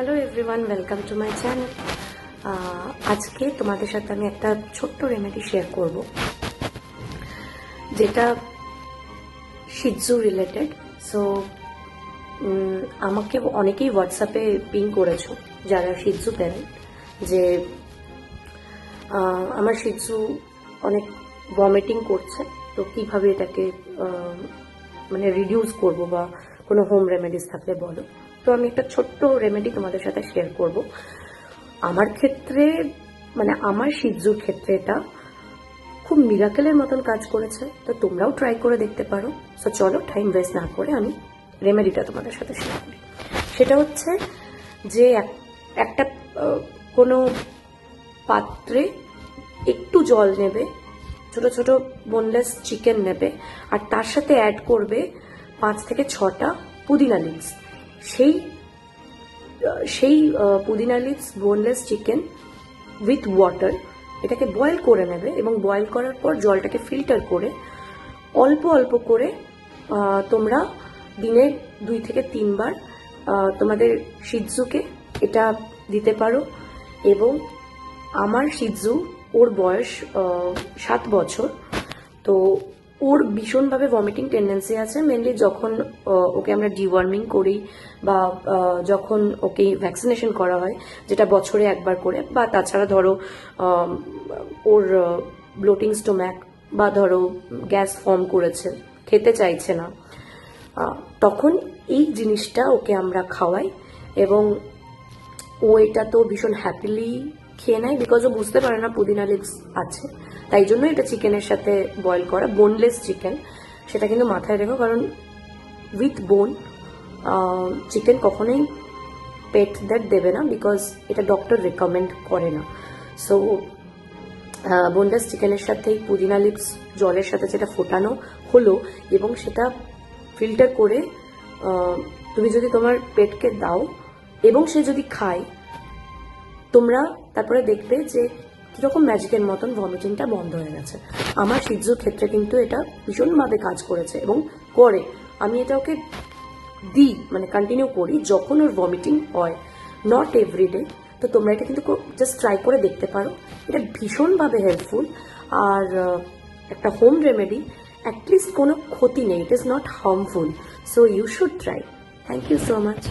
Hello everyone, welcome to my channel. আজকে তোমাদের সাথে আমি একটা ছোট্ট রেমেডি শেয়ার করব, যেটা শিজু রিলেটেড। সো আমাকে অনেকেই হোয়াটসঅ্যাপে পিং করেছো যারা শিজু প্যারেন্ট, যে আমার শিজু অনেক ভমিটিং করছে, তো কিভাবে এটাকে মানে রিডিউস করব, বা কোনো হোম রেমেডিস থাকলে বলো। তো আমি একটা ছোট্ট রেমেডি তোমাদের সাথে শেয়ার করব। আমার ক্ষেত্রে, মানে আমার শিজুর ক্ষেত্রে এটা খুব মিরাকেলের মতন কাজ করেছে, তো তোমরাও ট্রাই করে দেখতে পারো। সো চলো টাইম ওয়েস্ট না করে আমি রেমেডিটা তোমাদের সাথে শেয়ার করি। সেটা হচ্ছে যে একটা কোনো পাত্রে একটু জল নেবে, ছোট ছোট বোনলেস চিকেন নেবে, আর তার সাথে অ্যাড করবে 5 থেকে 6টা পুদিনা লিভস। সেই pudina leaves, boneless chicken with water, এটাকে বয়েল করে নেবে, এবং বয়েল করার পর জলটাকে ফিল্টার করে অল্প অল্প করে তোমরা দিনে 2 থেকে 3 বার তোমাদের শিজুকে এটা দিতে পারো। এবং আমার শিজু, ওর বয়স 7 বছর, তো ওর ভীষণভাবে ভমিটিং টেন্ডেন্সি আছে। মেনলি যখন ওকে আমরা ডিওয়ার্মিং করি, বা যখন ওকে ভ্যাকসিনেশন করা হয়, যেটা বছরে একবার করে, বা তাছাড়া ধরো ওর ব্লোটিং স্টোম্যাক, বা ধরো গ্যাস ফর্ম করেছে, খেতে চাইছে না, তখন এই জিনিসটা ওকে আমরা খাওয়াই, এবং ও এটা তো ভীষণ হ্যাপিলি খেয়ে নেয়, বিকজ ও বুঝতে পারে না পুদিনা লিভস আছে। তাই জন্য এটা চিকেনের সাথে বয়েল করা, বোনলেস চিকেন, সেটা কিন্তু মাথায় রেখো, কারণ উইথ বোন চিকেন কখনোই পেটদের দেবে না, বিকজ এটা ডক্টর রেকমেন্ড করে না। সো বোনলেস চিকেনের সাথেই পুদিনা লিভস জলের সাথে যেটা ফোটানো হলো, এবং সেটা ফিল্টার করে তুমি যদি তোমার পেটকে দাও, এবং সে যদি খায়, তোমরা তারপরে দেখবে যে কিরকম ম্যাজিকের মতন ভমিটিংটা বন্ধ হয়ে গেছে। আমার শিজুর ক্ষেত্রে কিন্তু এটা ভীষণভাবে কাজ করেছে এবং করে। আমি এটা ওকে দিই, মানে কন্টিনিউ করি যখন ওর ভমিটিং হয়, নট এভরিডে। তো তোমরা এটা কিন্তু জাস্ট ট্রাই করে দেখতে পারো, এটা ভীষণভাবে হেল্পফুল। আর একটা হোম রেমেডি, অ্যাটলিস্ট কোনো ক্ষতি নেই, it is not harmful, so you should try. Thank you so much.